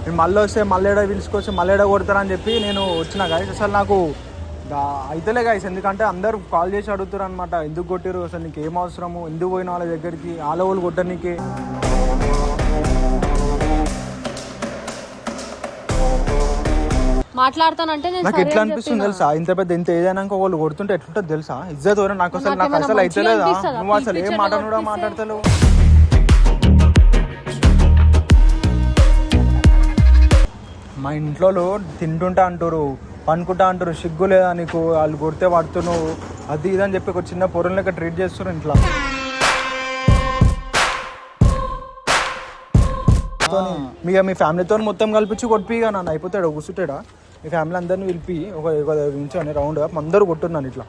నేను మళ్ళీ వస్తే మళ్ళీ పిలుచుకొచ్చి మళ్ళీ కొడతారని చెప్పి నేను వచ్చిన గాయస్. అసలు నాకు అయితేలే గాయస్, ఎందుకంటే అందరు కాల్ చేసి అడుగుతారు అనమాట, ఎందుకు కొట్టారు, అసలు నీకు ఏం అవసరము, ఎందుకు పోయిన వాళ్ళ దగ్గరికి, ఆలవులు కొట్టడానికి. మాట్లాడతానంటే నాకు ఎట్లా అనిపిస్తుంది తెలుసా, ఇంత పెద్ద ఇంత ఏదైనా వాళ్ళు కొడుతుంటే ఎట్లుంటుంది తెలుసా, ఇజ్జత్ వరే. నాకు అసలు అయితేలేదా, నువ్వు అసలు ఏం మాట కూడా మాట్లాడతలేవు. మా ఇంట్లో తింటుంటా అంటారు, పనుకుంటా అంటారు, సిగ్గు లేదా నీకు, వాళ్ళు కొడితే పడుతున్నావు అది ఇది అని చెప్పి ఒక చిన్న పొరం లెక్క ట్రీట్ చేస్తున్నారు ఇంట్లో. మీ ఫ్యామిలీతో మొత్తం కల్పించి కొట్టిగా నన్ను అయిపోతాడు, కూర్చుంటాడా, మీ ఫ్యామిలీ అందరిని పిలిపి ఒక నిమిషం రౌండ్ అందరూ కొట్టున్నాను ఇట్లా.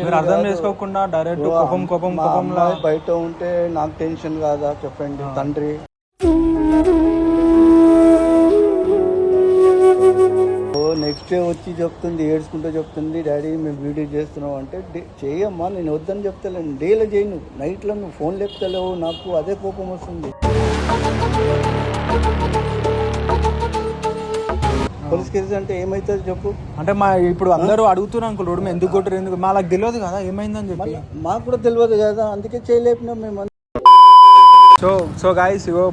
మీరు అర్థం చేసుకోకుండా డైరెక్ట్ కోపంలా బయట ఉంటే నాకు టెన్షన్ కాదా చెప్పండి తండ్రి. నెక్స్ట్ డే వచ్చి చెప్తుంది, ఏడ్చుకుంటూ చెప్తుంది, డాడీ మేము వీడియో చేస్తున్నాం అంటే, చేయమ్మా నేను వద్దని చెప్తలేను, డేలో చేయను, నైట్లో నువ్వు ఫోన్ లేపుతలేవు, నాకు అదే కోపం వస్తుంది. పోలీస్ కేసు అంటే ఏమైతుంది చెప్పు. అంటే మా ఇప్పుడు అందరూ అడుగుతున్నారు అంకుల్ రోడ్డు ఎందుకు కొట్టరు, ఎందుకు మాకు తెలియదు కదా ఏమైందని చెప్పి. మాకు కూడా తెలియదు కదా, అందుకే చేయలేపినాం మేము. సో గాయస్, ఇగో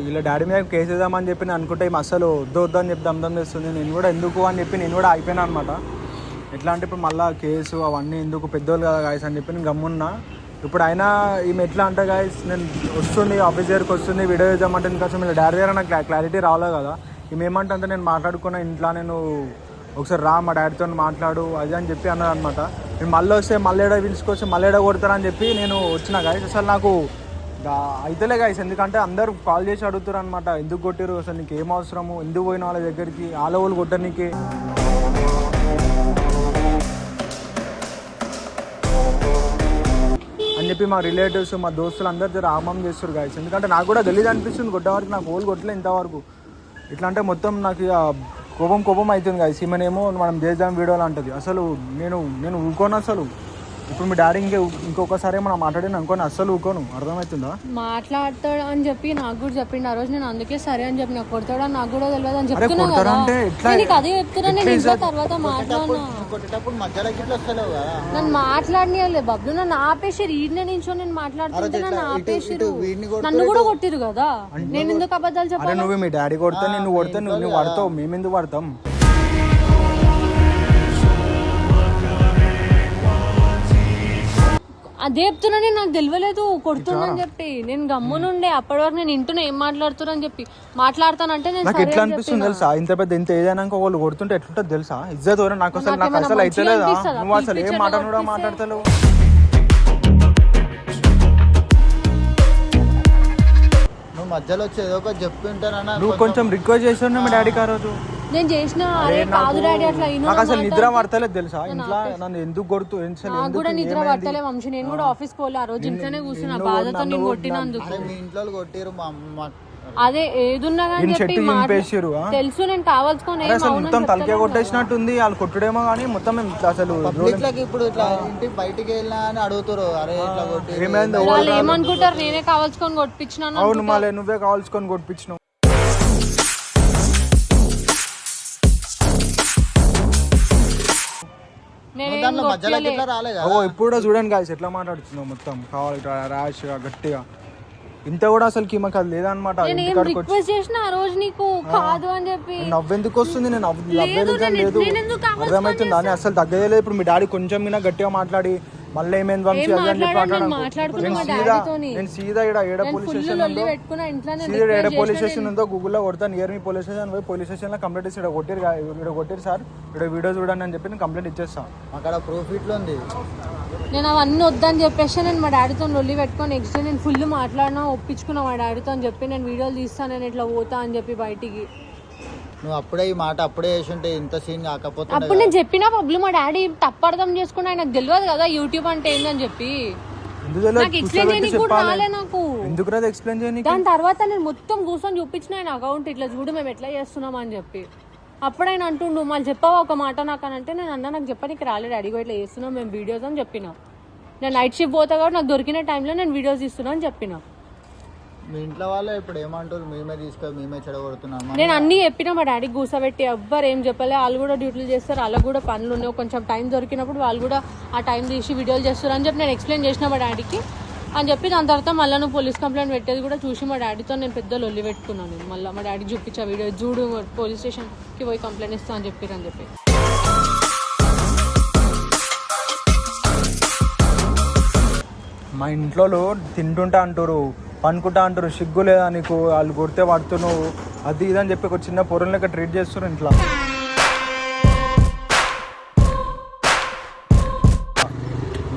ఇలా డాడీ మీద కేసు వేద్దామని చెప్పి నేను అనుకుంటే అసలు వద్దు అని చెప్పి దమ్దం చేస్తుంది. నేను కూడా ఎందుకు అని చెప్పి నేను కూడా అయిపోయినా అనమాట. ఎట్లా అంటే ఇప్పుడు మళ్ళీ కేసు అవన్నీ ఎందుకు, పెద్దోళ్ళు కదా గాయస్ అని చెప్పి నేను గమ్మున్నా. ఇప్పుడు అయినా ఈమె ఎట్లా అంటే గాయస్, నేను వస్తుంది ఆఫీస్ దగ్గరికి వస్తుంది వీడియో వేద్దామంటే ఇంకొంచెం ఇలా డాడీ దగ్గర నాకు క్లారిటీ రావాలి కదా. ఈమె ఏమంటే నేను మాట్లాడుకున్న ఇంట్లో, నేను ఒకసారి రా మా డాడీతో మాట్లాడు అది అని చెప్పి అన్నది అనమాట. నేను మళ్ళీ వస్తే మళ్ళీ పిలుచుకొచ్చి మళ్ళీ కొడతారని చెప్పి నేను వచ్చిన గాయస్. అసలు నాకు అయితేలే గాయస్, ఎందుకంటే అందరు కాల్ చేసి అడుగుతారు అనమాట, ఎందుకు కొట్టారు, అసలు నీకు ఏం అవసరము, ఎందుకు పోయిన వాళ్ళ దగ్గరికి, ఆలవులు కొట్టడానికి. అని చెప్పి మా రిలేటివ్స్ మా దోస్తులు అందరు జర ఆమం చేస్తారు గాయస్. ఎందుకంటే నాకు కూడా తెలియదు అనిపిస్తుంది, కొట్టేవారికి నాకు ఓళ్ళు కొట్టలే ఇంతవరకు. ఇట్లా అంటే మొత్తం నాకు కోపం అవుతుంది గాయస్. ఈమెనేమో మనం చేద్దాం వీడియోలు అంటది. అసలు నేను ఊకోను అసలు. ఇప్పుడు మీ డాడీ ఇంకొకసారి మనం మాట్లాడిన అనుకోని అస్సలు ఊకోను, అర్థమవుతుందా. మాట్లాడతాడు అని చెప్పి నాకు కూడా చెప్పిండు ఆ రోజు, నేను అందుకే సరే అని చెప్పి, నాకు కొడతాడు అని నాకు కూడా తెలియదు అని చెప్తున్నా. అదే చెప్తున్నా నేను ఇంట్లో తర్వాత నన్ను మాట్లాడనియలేదు బబ్లు, నన్ను ఆపేసారు. ఈయన నించో నేను మాట్లాడుతుంటే నన్ను ఆపేసారు, నన్ను కూడా కొట్టిరు కదా. నేను ఎందుకు అబద్ధాలు చెప్పాలి. నువ్వు మీ డాడీ కొడితే నిన్ను కొడితే నువ్వు పడతావు, మేము ఎందుకు పడతాం. అదే చెప్తున్నా, నాకు తెలియలేదు కొడుతున్నాను చెప్పి. నేను గమ్మునుండే అప్పటి వరకు, నేను ఇంటున్నా ఏం మాట్లాడుతున్నా అని చెప్పి. మాట్లాడతానంటే నాకు ఎట్లా అనిపిస్తుంది తెలుసా, ఇంత పెద్ద ఇంత ఏదైనా వాళ్ళు కొడుతుంటే ఎట్లుంటుంది తెలుసా, ఇజ్జత్ వరే. నాకు అసలు అయితేలేదా, నువ్వు అసలు ఏం మాట కూడా మాట్లాడతలేవు. నువ్వు మధ్యలో వచ్చి ఏదో ఒకటి చెప్తుంటానా, నువ్వు కొంచెం రిక్వెస్ట్ చేస్తున్నా మీ డాడీకి ఆ రోజు. నేను చేసిన నాకు అసలు నిద్ర పడతలేదు తెలుసా ఇంట్లో, నన్ను ఎందుకు కొడుతూ. నాకు కూడా నిద్ర పడతలే వంశీ, నేను కూడా ఆఫీస్ పోలే ఆ రోజు, ఇంట్లోనే కూర్చున్నా బాధతో. నేను కొట్టినందుకు మీ ఇంట్లో కొట్టిరు, మా అమ్మ అదే ఏదున్నా కానీ తెలుసు, నేను కావాల్సుకొని మొత్తం తలకే కొట్టేసినట్టుంది వాళ్ళు కొట్టుడేమో కానీ మొత్తం అసలు ఇప్పుడు ఇట్లా ఇంటి బయటికి వెళ్ళినా అని అడుగుతారు, అరే ఇట్లా కొట్టి వాళ్ళు ఏమనుకుంటారు, నేనే కావాల్సుకొని కొట్టించినాను. అవును, మళ్ళీ నువ్వే కావాల్సుకొని కొట్టించినావు. ఇప్పుడు చూడండి గాయస్ ఎట్లా మాట్లాడుతున్నావు, మొత్తం కావాలి ర్యాష్ గా గట్టిగా. ఇంత కూడా అసలు కీమక అది లేదనమాట. నవ్వెందుకు వస్తుంది, నేను లేదు అర్థమవుతుందా అని అసలు తగ్గలేదు. ఇప్పుడు మీ డాడీ కొంచెం మీద గట్టిగా మాట్లాడి మళ్ళీ ఏమైంది వంశీ అని చెప్పి నేను సీదా ఏడ పోలీస్ స్టేషన్ ఉందో గూగుల్లో కొడతాను, నియర్ మీ పోలీస్ స్టేషన్ పోయి పోలీస్ స్టేషన్ లో కంప్లైంట్ ఇచ్చి కొట్టిరు సార్, ఇక్కడ వీడియో చూడండి అని చెప్పి నేను కంప్లైంట్ ఇచ్చేస్తాను. అక్కడ ప్రూఫ్ ఇట్లా ఉంది. నేను అవన్నీ వద్దని చెప్పేసి నేను మా డాడీతో లొల్లి పెట్టుకొని నెక్స్ట్ డే నేను ఫుల్ మాట్లాడినా, ఒప్పించుకున్నా మా డాడీతో అని చెప్పి, నేను వీడియోలు తీస్తాను, నేను ఇట్లా పోతా అని చెప్పి బయటికి. నువ్వు అప్పుడే ఈ మాట అప్పుడే వేసుంటే ఇంత సీన్ కాకపోతే. అప్పుడు నేను చెప్పినా పబ్లు మా డాడీ తప్పు అర్థం చేసుకున్నా, ఆయనకు తెలియదు కదా యూట్యూబ్ అంటే ఏందని చెప్పి. నాకు ఎక్స్ప్లెయిన్ చేయడానికి కూడా రాలే నాకు. దాని తర్వాత నేను మొత్తం కూర్చొని చూపించిన ఆయన అకౌంట్ ఇట్లా చూడు మేము ఎట్లా చేస్తున్నాం అని చెప్పి. అప్పుడు ఆయన అంటుండు మళ్ళీ చెప్పావా ఒక మాట నాకు అని అంటే, నేను అన్నా నాకు చెప్పడానికి రాలేదు డాడీ ఇట్లా చేస్తున్నాం మేము వీడియోస్ అని చెప్పిన. నేను నైట్ షిఫ్ట్ పోతా కాబట్టి నాకు దొరికిన టైంలో నేను వీడియోస్ ఇస్తున్నా అని చెప్పిన. మీ ఇంట్లో వాళ్ళు ఇప్పుడు ఏమంటారు, మేమే తీసుకొని మేమే చెడగొడుతున్నాము. నేను అన్నీ చెప్పినా మా డాడీకి కూర్చోబెట్టి ఎవ్వరు ఏం చెప్పలే. వాళ్ళు కూడా డ్యూటీలు చేస్తారు, వాళ్ళకు కూడా పనులు ఉన్నాయి, కొంచెం టైం దొరికినప్పుడు వాళ్ళు కూడా ఆ టైం తీసి వీడియోలు చేస్తారు అని చెప్పి నేను ఎక్స్ప్లెయిన్ చేసిన మా డాడీకి అని చెప్పి. దాని తర్వాత మళ్ళీ నువ్వు పోలీస్ కంప్లైంట్ పెట్టేది కూడా చూసి మా డాడీతో నేను పెద్ద లొల్లి పెట్టుకున్నాను. నేను మళ్ళీ మా డాడీకి చూపించా వీడియో, చూడు పోలీస్ స్టేషన్కి పోయి కంప్లైంట్ ఇస్తా అని చెప్పి. మా ఇంట్లో తింటుంటా అంటారు, పనుకుంటా అంటారు, సిగ్గు లేదా నీకు, వాళ్ళు కొడితే పడుతున్నావు అది ఇది అని చెప్పి ఒక చిన్న పొరం లెక్క ట్రీట్ చేస్తారు ఇంట్లో.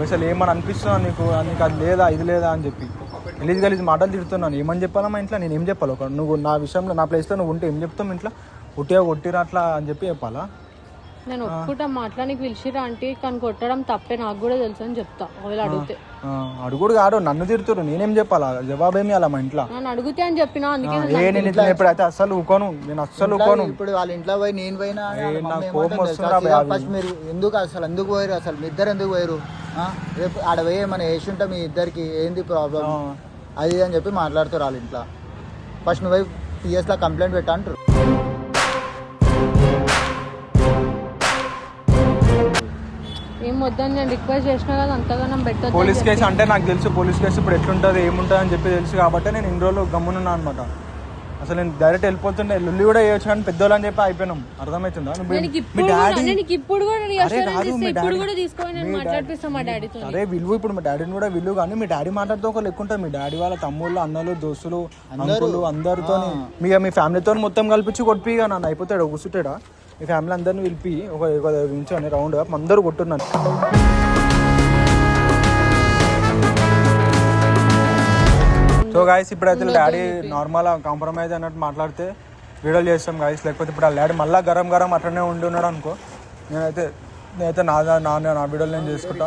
అసలు ఏమని అనిపిస్తున్నా నీకు, నీకు అది లేదా ఇది లేదా అని చెప్పి గలీజ్ మాటలు తిడుతున్నాను. ఏమని చెప్పాలా మా ఇంట్లో, నేను ఏం చెప్పాలి? ఒక నువ్వు నా విషయంలో నా ప్లేస్లో నువ్వు ఉంటే ఏం చెప్తావు ఇంట్లో? ఉట్టిగా కొట్టిరా అట్లా అని చెప్పి చెప్పాలా? నేను ఒప్పుకుంటా మాట్లాడానికి పిలిచిరా అంటే, కానీ కొట్టడం తప్పే నాకు కూడా తెలుసు అని చెప్తా. ఒకవేళ అడిగితే అడుగుడు కాదు, నన్ను తిడుతురు, నేనేం చెప్పాలా? జవాబేమి అలా మా ఇంట్లో నన్ను అడిగితే అని చెప్పినా. అందుకే నేను ఇట్లా ఎప్పుడైతే అస్సలు ఊకోను, నేను అస్సలు ఊకోను. ఇప్పుడు వాళ్ళ ఇంట్లో పోయి నేను పోయినా నాకు కోపం వస్తుంది. ఫస్ట్ మీరు ఎందుకు పోయారు అసలు? మీ ఇద్దరు ఎందుకు పోయారు? రేపు ఆడ పోయి ఏమైనా వేసి ఉంటే మీ ఇద్దరికి ఏంది ప్రాబ్లం అది అని చెప్పి మాట్లాడుతారు వాళ్ళ ఇంట్లో. ఫస్ట్ నువ్వు పిఎస్లో కంప్లైంట్ పెట్టా అంటారు. ఏం వద్దని నేను రిక్వెస్ట్ చేసినా కదా, అంతగానం పెట్టదు. పోలీస్ కేసు అంటే నాకు తెలుసు, పోలీస్ కేసు ఇప్పుడు ఎట్లుంటుంది ఏముంటుంది అని చెప్పి తెలుసు కాబట్టి నేను ఇన్ని రోజులు గమ్మునున్నా అనమాట. అసలు నేను డైరెక్ట్ వెళ్ళిపోతుండే, లొల్లి కూడా వేయచ్చు కానీ పెద్దోళ్ళు అని చెప్పి అయిపోయినాం. అర్థమవుతుందా? అరే విలువ ఇప్పుడు మా డాడీని కూడా విలువ, కానీ మీ డాడీ మాట్లాడితే ఒక లెక్క ఉంటుంది. మీ డాడీ వాళ్ళ తమ్ముళ్ళు, అన్నలు, దోస్తులు, అంకులు అందరితో మీ ఫ్యామిలీతో మొత్తం కల్పించి కొట్టిగా నన్ను అయిపోతాడు, కూర్చుంటాడా? మీ ఫ్యామిలీ అందరిని పిలిపి ఒక నిమిషం రౌండ్ అందరూ కొట్టున్నారు. సో గాయస్ ఇప్పుడైతే డాడీ నార్మల్ కాంప్రమైజ్ అన్నట్టు మాట్లాడితే వీడియోలు చేస్తాం గాయస్. లేకపోతే ఇప్పుడు ఆ డాడీ మళ్ళీ గరం అట్లనే ఉండి ఉన్నాడు అనుకో, నేనైతే నా వీడియోలు నేను చేసుకుంటా.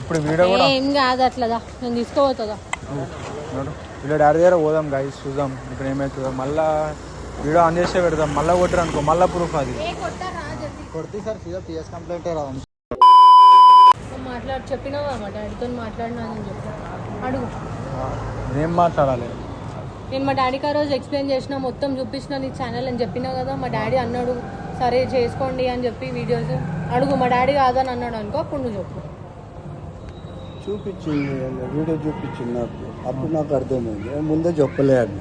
ఇప్పుడు వీడియో కూడా ఏం కాదు, అట్లా నేను తీసుకోపోతుందా వీళ్ళ డాడీ దగ్గర పోదాం గాయస్, చూద్దాం ఇప్పుడు ఏమవుతుందో. మళ్ళీ వీడియో ఆన్ చేస్తే పెడదాం, మళ్ళీ కొట్టారు అనుకో మళ్ళీ ప్రూఫ్ అది కొడితే సార్ సీదా పిఎస్ కంప్లైంట్ రావాలి. చెప్పినావా మా డాడీతో మాట్లాడినా అని చెప్పి అడుగు. ఏం మాట్లాడాలి? నేను మా డాడీకి ఆ రోజు ఎక్స్ప్లెయిన్ చేసిన, మొత్తం చూపించిన నీ ఛానల్ అని చెప్పినా కదా. మా డాడీ అన్నాడు సరే చేసుకోండి అని చెప్పి వీడియోస్ అడుగు. మా డాడీ కాదని అన్నాడు అనుకో, అప్పుడు నువ్వు చెప్పు. చూపించింది వీడియో చూపించింది నాకు, అప్పుడు నాకు అర్థమైంది. ముందే చెప్పలే అది,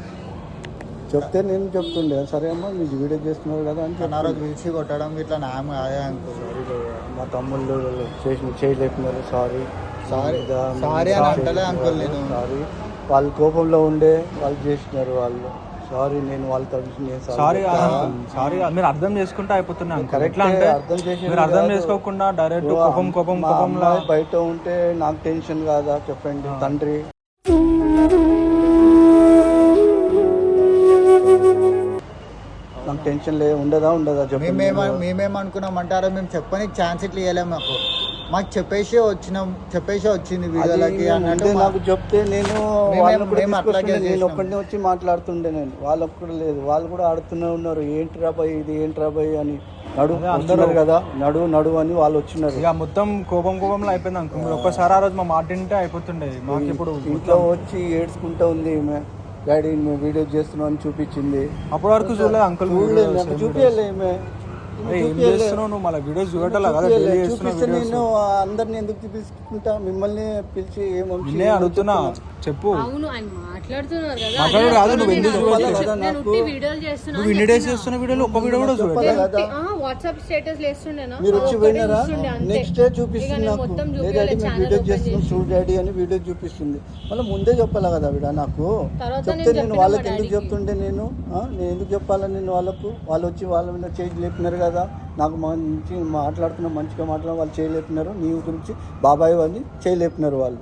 చెప్తే నేను చెప్తుండే సరే అమ్మా మీరు వీడియో చేస్తున్నారు కదా అని చెప్పిన. పిలిచి కొట్టడం ఇట్లా నామ అదే అనుకో. మా తమ్ముళ్ళు చేయలేకున్నారు, సారీ అని అంటలే అంకుల్ నేను. సారీ వాళ్ళు కోపంలో ఉండే వాళ్ళు చేసినారు, వాళ్ళు సారీ నేను వాళ్ళ తరఫున సారీ మీరు అర్థం చేసుకుంటే అయిపోతున్నాను. ఎట్లా అంటే మీరు అర్థం చేసుకోకుండా డైరెక్ట్ కోపం బయట ఉంటే నాకు టెన్షన్ కాదా చెప్పండి తండ్రి. నాకు టెన్షన్ ఉండదా చెప్పండి. మేమేమనుకున్నామంటారా, మేము చెప్పడానికి ఛాన్స్ ఇట్లా ఇవ్వలేము. మాకు చెప్పేసి వచ్చింది వీడియోలకి అన్నట్టు. నాకు చెప్తే నేను ఒక్కడిని వచ్చి మాట్లాడుతుండే, నేను వాళ్ళకు కూడా లేదు, వాళ్ళు కూడా ఆడుతూనే ఉన్నారు. ఏంట్రా బాయ్ ఇది, ఏంట్రా బాయ్ అని అందరూ కదా నడు అని వాళ్ళు వచ్చినారు. ఇక మొత్తం కోపంలో అయిపోయింది అనుకో. మీరు ఒక్కసారి ఆ రోజు మా మాట వింటే అయిపోతుండే. మాకు ఇప్పుడు ఇంట్లో వచ్చి ఏడ్చుకుంటూ ఉంది ఈమె, డాడీ మేము వీడియో చేస్తున్నాం అని చూపించింది. అప్పటి వరకు చూడలేదు అంకుల్, చూపించలే ఈమె. నువ్వు మళ్ళీ వీడియోస్ చూడటం కదా చూపిస్తే నేను అందరిని ఎందుకు చూపించుకుంటా, మిమ్మల్ని పిలిచి ఏమో అడుగుతున్నా చెప్పు. అవును ఆయన మాట్లాడుతున్నారు కదా, మాట్లాడు కాదు నువ్వు ఎందుకు వీడియోలు చేస్తున్నా, నువ్వు ఇన్ని డేస్ చేస్తున్న వీడియోలు ఒక్క వీడియో కూడా చూడాలి. వాట్సాప్ స్టేటస్ లేస్తుండేనా, మీరు వచ్చి పోయినారా? నెక్స్ట్ డే చూపిస్తుంది నాకు, డాడీ మేము వీడియో చేస్తున్నాం చూడు డాడీ అని వీడియో చూపిస్తుంది. మళ్ళీ ముందే చెప్పాలి కదా విడా నాకు. చెప్తే నేను వాళ్ళకి ఎందుకు చెప్తుండే, నేను ఎందుకు చెప్పాలా నేను వాళ్ళకు? వాళ్ళు వచ్చి వాళ్ళ మీద చేసి లేపినారు కదా, నాకు మంచి మాట్లాడుతున్నా, మంచిగా మాట్లాడుతున్నా, వాళ్ళు చేయలేపినారు. నీ గురించి బాబాయ్ అని చేయలేపినారు, వాళ్ళు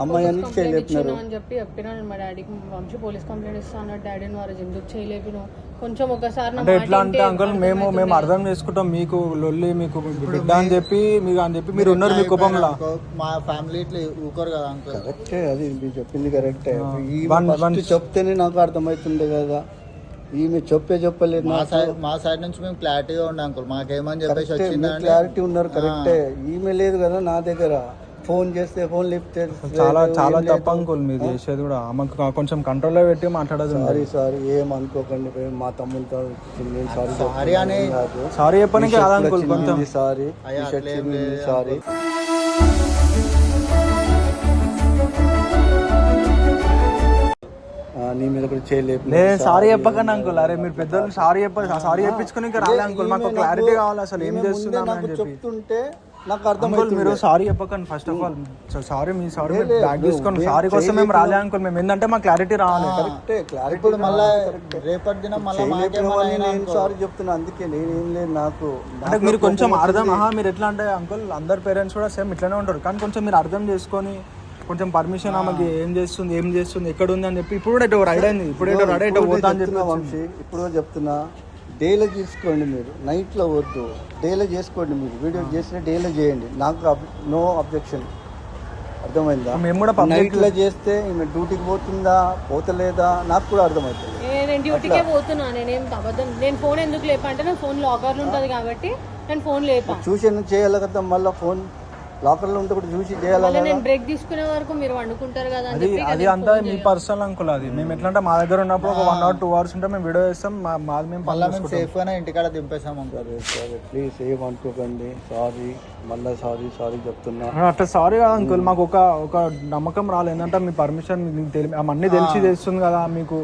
అమ్మాయి అని చేయలేపినారు అని చెప్పి చెప్పినా. మా డాడీకి వంశీ పోలీస్ కంప్లైంట్ ఇస్తా అన్నాడు. డాడీని వారు ఎందుకు చేయలేపిను కొంచెం ఒకసారి అంటే ఎట్లా అంటే అంకుల్ మేము అర్థం చేసుకుంటాం, మీకు లొల్లి మీకు బిడ్డ అని చెప్పి మీరు ఉన్నారు మీ కోపంలో. మా ఫ్యామిలీ ఇట్లా ఊరుకోరు కదా అంకుల్. కరెక్టే, అది మీరు చెప్పింది కరెక్టే. చెప్తేనే నాకు అర్థమవుతుండే కదా. ఈమె చెప్పలేదు మా సైడ్ నుంచి మేము క్లారిటీగా ఉండే అంకుల్, మాకేమని చెప్పేసి వచ్చిందంటే క్లారిటీ ఉన్నారు కరెక్టే. ఈమె లేదు కదా నా దగ్గర, ఫోన్ చేస్తే ఫోన్ లిఫ్ట్ చాలా చాలా తప్పు అంకుల్ మీరు చేసేది కూడా. ఆమెకు కొంచెం కంట్రోల్లో పెట్టి మాట్లాడదు. సారీ ఏమనుకోకండి, మా తమ్ముడితో సారీ అని సారీ చెప్పడానికి కాదు అంకుల్, కొంచెం సారీ సారీ. నీ మీద కూడా చేయలేదు. సారీ చెప్పకండి అంకుల్. అరే మీరు పెద్దలు సారీ చెప్పించుకుని ఇంకా రాలే అంకుల్. మాకు క్లారిటీ కావాలి అసలు ఏం చేస్తున్నాను అని చెప్పి. చెప్తుంటే నాకు అర్థం అంకుల్ మీరు సారీ చెప్పకండి first of all. Sorry me sorry back తీసుకోండి. సారీ కోసం మేము రాలే అంకుల్. మేము ఏంటంటే మాకు క్లారిటీ రావాలి. కరెక్టే క్లారిటీ. ఇప్పుడు మళ్ళీ రేపటి దినం మళ్ళీ నేను సారీ చెప్తున్నా, అందుకే నేనేం లేదు నాకు. అంటే మీరు కొంచెం అర్థం మీరు ఎట్లా అంటే అంకుల్ అందరు పేరెంట్స్ కూడా సేమ్ ఇట్లానే ఉంటారు, కానీ కొంచెం మీరు అర్థం చేసుకొని కొంచెం పర్మిషన్ ఆమెకి ఏం చేస్తుంది ఎక్కడ ఉంది అని చెప్పి. ఇప్పుడు కూడా ఎటో రైడ్ అయింది, ఇప్పుడు ఎటో రైడ్ ఎటో పోతా అని చెప్పి. వంశీ ఇప్పుడు చెప్తున్నా, డేలో చేసుకోండి మీరు, నైట్లో వద్దు. డేలో చేసుకోండి, మీరు వీడియో చేసిన డేలో చేయండి, నాకు నో అబ్జెక్షన్. అర్థమైందా? మేము కూడా నైట్లో చేస్తే ఈమె డ్యూటీకి పోతుందా పోతలేదా నాకు కూడా అర్థమవుతుంది. నేను డ్యూటీకే పోతున్నా, నేనేం అబద్ధం. నేను ఫోన్ ఎందుకు లేపంటే నా ఫోన్ లాకర్లో ఉంటుంది కాబట్టి నేను ఫోన్ లేపా. చూసి చేయాలి కదా, మళ్ళీ ఫోన్ లాకర్లో ఉంటే కూడా చూసి చేయాలి. నేను బ్రేక్ తీసుకునే వరకు మీరు వండుకుంటారు కదా. అది అంతా మీ పర్సనల్ అంకుల్. అది మేము ఎట్లా అంటే మా దగ్గర ఉన్నప్పుడు ఒక 1 or 2 hours ఉంటే మేము వీడియో చేస్తాం, మాది మేము సేఫ్ గానే ఇంటికాడ దింపేసాం అంకుల్. ప్లీజ్ ఏమనుకోకండి, సారీ మళ్ళీ సారీ చెప్తున్నా. అట్లా సారీ కాదు అంకుల్, మాకు ఒక నమ్మకం రాలేదు. ఏంటంటే మీ పర్మిషన్ అన్నీ తెలిసి చేస్తుంది కదా మీకు,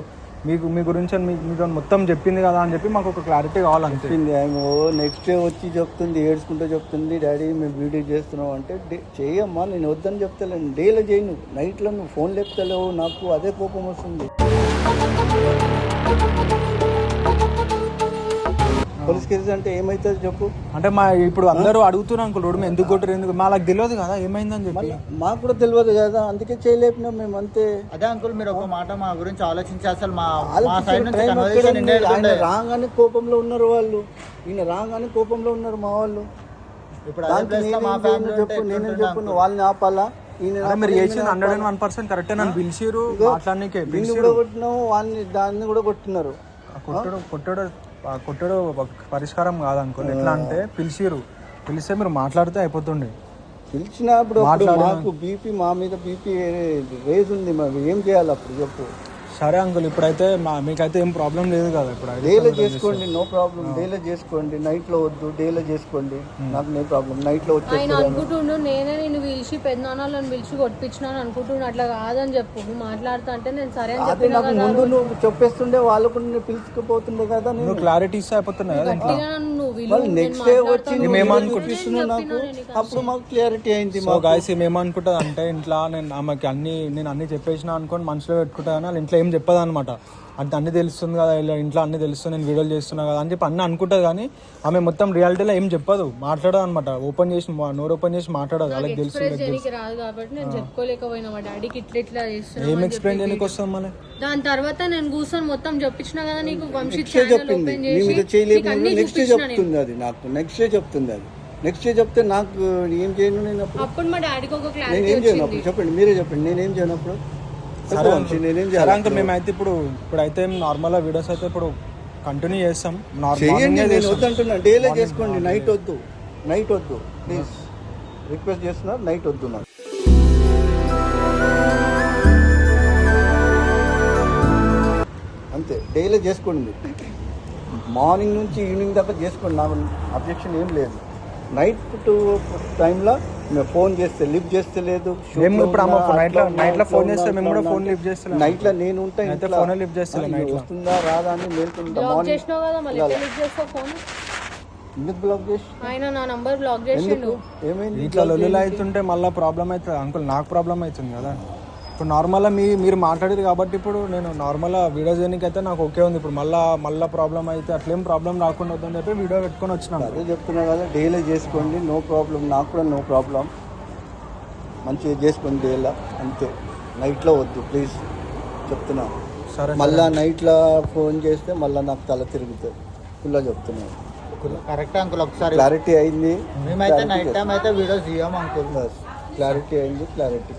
మీ గురించి మీకు మొత్తం చెప్పింది కదా అని చెప్పి మాకు ఒక క్లారిటీ కావాలని చెప్పింది. ఆమె నెక్స్ట్ డే వచ్చి చెప్తుంది, ఏడ్చుకుంటూ చెప్తుంది, డాడీ మేము వీడియో చేస్తున్నాం అంటే చేయమ్మా నేను వద్దని చెప్తలేను. డేలో చేయను, నైట్లో నువ్వు ఫోన్ లేపుతలేవు, నాకు అదే కోపం వస్తుంది. పోలీస్ కేసు అంటే ఏమైతుంది చెప్పు. అంటే మా ఇప్పుడు అందరూ అడుగుతున్నారు అంకుల్ రోడ్డు ఎందుకు కొట్టరు, ఎందుకు మాకు తెలియదు కదా ఏమైందని చెప్పి. మాకు కూడా తెలియదు కదా, అందుకే చేయలేపినాం మేము అంతే. అదే అంకుల్ మీరు ఒక మాట మా గురించి ఆలోచించి అసలు ఆయన రాగానే కోపంలో ఉన్నారు వాళ్ళు, ఈయన రాగానే కోపంలో ఉన్నారు మా వాళ్ళు. ఇప్పుడు చెప్పు నేనేం చెప్పు, వాళ్ళని ఆపాలా? మీరు చేసింది 101% కరెక్టే. నన్ను పిలిచిరు మాట్లాడనీకే, కొట్టినాము వాళ్ళని, దాన్ని కూడా కొట్టినారు. కొట్టడు పరిష్కారం కాదు అనుకోండి. ఎట్లా అంటే పిలిస్తే మీరు మాట్లాడితే అయిపోతుండే. పిలిచినప్పుడు మాకు బీపీ, మా మీద బీపీ రేజ్ ఉంది, మరి ఏం చేయాలి అప్పుడు చెప్పు. సరే అంకుల్ ఇప్పుడైతే మీకైతే ఏం ప్రాబ్లం లేదు కదా. ఇప్పుడు డేలో చేసుకోండి, నో ప్రాబ్లం. డేలో చేసుకోండి, నైట్లో వద్దు. డేలో చేసుకోండి, నాకు నో ప్రాబ్లం. నైట్లో వచ్చి ఆయన అనుకుంటుండు నేనే నేను పిలిచి పెద్దనాన్నలను పిలిచి కొట్టించినాను అనుకుంటుండు. అట్లా కాదని చెప్పు, నువ్వు మాట్లాడుతా అంటే నేను సరే అని చెప్పి నాకు ముందు నువ్వు చెప్పేస్తుండే, వాళ్ళు కూడా నేను పిలుచుకుపోతుండే కదా. నేను క్లారిటీ ఇస్తే అయిపోతున్నాయి కదా. నెక్స్ట్ డే వచ్చి చూపిస్తున్నావు నాకు, అప్పుడు మాకు క్లారిటీ అయింది. మా గాయస్ ఏమనుకుంటుంది అంటే ఇంట్లో నేను ఆమెకి అన్ని చెప్పేసిన అనుకోని మనసులో పెట్టుకుంటా కానీ వాళ్ళ ఇంట్లో ఏం చెప్పదు అనమాట. అంటే అన్ని తెలుస్తుంది కదా, ఇలా ఇంట్లో అన్ని తెలుస్తుంది, నేను వీడియోలు చేస్తున్నా కదా అని చెప్పి అన్నీ అనుకుంటుంది. కానీ ఆమె మొత్తం రియాలిటీలో ఏం చెప్పదు, మాట్లాడదు అనమాట. నోరు ఓపెన్ చేసి మాట్లాడదు. వాళ్ళకి తెలుసు రాదు కాబట్టి నేను చెప్పుకోలేకపోయినా మా డాడీకి ఇట్లా ఏం ఎక్స్ప్లెయిన్ చేయడానికి వస్తాం మళ్ళీ. దాని తర్వాత నేను కూర్చొని మొత్తం చెప్పించిన కదా నీకు. నెక్స్ట్ చెప్తుంది అది నాకు, నెక్స్ట్ డే చెప్తుంది అది. నెక్స్ట్ డే చెప్తే నాకు ఏం చేయను నేను అప్పుడు మా డాడీకి ఒక క్లారిటీ. నేనేం చేయను చెప్పండి, మీరే చెప్పండి నేనేం చేయనప్పుడు. మేమైతే ఇప్పుడైతే నార్మల్గా వీడియోస్ అయితే ఇప్పుడు కంటిన్యూ చేస్తాం. నేను వద్దంటున్నా, డేలో చేసుకోండి, నైట్ వద్దు ప్లీజ్ రిక్వెస్ట్ చేస్తున్నారు, నైట్ వద్దు నాకు. అంతే, డైలీ చేసుకోండి. మార్నింగ్ నుంచి ఈవినింగ్ దాకా చేసుకోండి, నాకు అబ్జెక్షన్ ఏం లేదు. నైట్ టైంలో మేము ఫోన్ చేస్తే లిఫ్ట్ చేస్తే లేదు. నైట్లో ఫోన్ చేస్తే మేము కూడా ఫోన్ లిఫ్ట్ చేస్తాం. నైట్లో నేను ఉంటా, ఫోన్ లిఫ్ట్ చేస్తాను. వస్తుందా రాదా అని మేల్కుంటా. మార్నింగ్ ఎందుకు బ్లాక్ చేసి ఆయన నా నంబర్ బ్లాక్ చేసిండు. ఏమైంది? ఇట్లా లొల్లులు అవుతుంటే మళ్ళీ ప్రాబ్లం అవుతుంది అంకుల్, నాకు ప్రాబ్లం అవుతుంది కదా. ఇప్పుడు నార్మల్గా మీరు మాట్లాడేది కాబట్టి ఇప్పుడు నేను నార్మల్గా వీడియో చేయడానికి అయితే నాకు ఓకే ఉంది. ఇప్పుడు మళ్ళీ ప్రాబ్లం అయితే అట్లేం ప్రాబ్లం రాకుండా వద్దని చెప్పి వీడియో పెట్టుకొని వచ్చినాను. అదే చెప్తున్నా కదా, డైలీ చేసుకోండి, నో ప్రాబ్లం. నాకు కూడా నో ప్రాబ్లం, మంచిగా చేసుకోండి డేలో అంతే. నైట్లో వద్దు ప్లీజ్ చెప్తున్నా. సరే మళ్ళీ నైట్లో ఫోన్ చేస్తే మళ్ళీ నాకు తల తిరుగుతుంది. ఫుల్గా చెప్తున్నాను. కరెక్ట్ అంకుల్, ఒకసారి క్లారిటీ అయింది. మేమైతే నైట్ టైం అయితే వీడియోస్ చేయం అంకుల్. క్లారిటీ అయింది, క్లారిటీ.